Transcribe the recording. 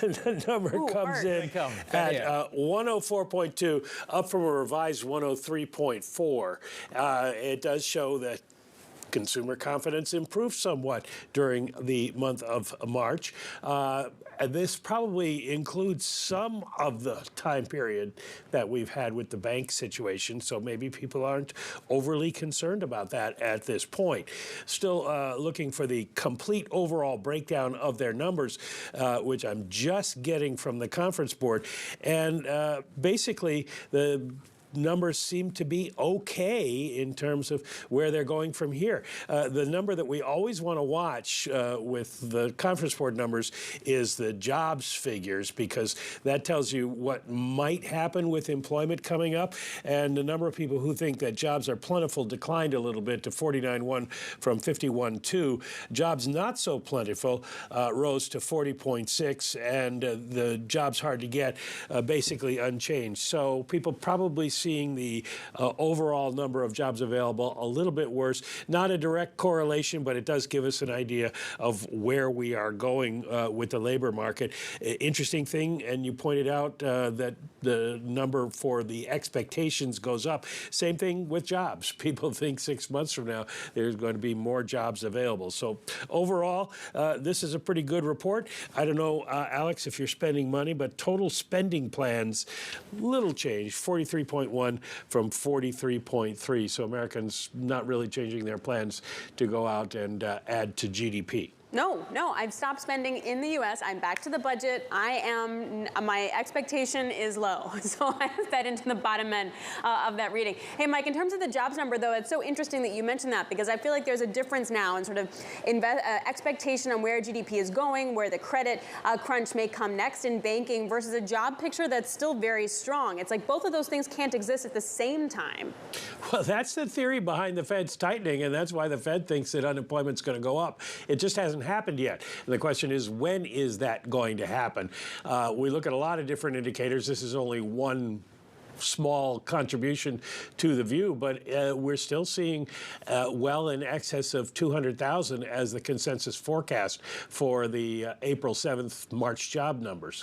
The number comes in at 104.2, up from a revised 103.4. It does show that consumer confidence improved somewhat during the month of March. And this probably includes some of the time period that we've had with the bank situation, so maybe people aren't overly concerned about that at this point. Still looking for the complete overall breakdown of their numbers, which I'm just getting from the conference board. And basically, the numbers seem to be okay in terms of where they're going from here. The number that we always want to watch with the conference board numbers is the jobs figures, because that tells you what might happen with employment coming up. And the number of people who think that jobs are plentiful declined a little bit to 49.1 from 51.2. Jobs not so plentiful rose to 40.6, and the jobs hard to get basically unchanged. So people probably seeing the overall number of jobs available a little bit worse. Not a direct correlation, but it does give us an idea of where we are going with the labor market. Interesting thing, and you pointed out that the number for the expectations goes up. Same thing with jobs. People think 6 months from now there's going to be more jobs available. So overall, this is a pretty good report. I don't know, Alex, if you're spending money, but total spending plans, little change, 43.1 from 43.3. So Americans not really changing their plans to go out and add to GDP. No, I've stopped spending in the U.S. I'm back to the budget. My expectation is low. So I fed into the bottom end of that reading. Hey, Mike, in terms of the jobs number, though, it's so interesting that you mentioned that, because I feel like there's a difference now in sort of expectation on where GDP is going, where the credit crunch may come next in banking, versus a job picture that's still very strong. It's like both of those things can't exist at the same time. Well, that's the theory behind the Fed's tightening, and that's why the Fed thinks that unemployment's going to go up. It just hasn't happened yet. And the question is, when is that going to happen? We look at a lot of different indicators. This is only one small contribution to the view, but we're still seeing well in excess of 200,000 as the consensus forecast for the April 7th March job numbers.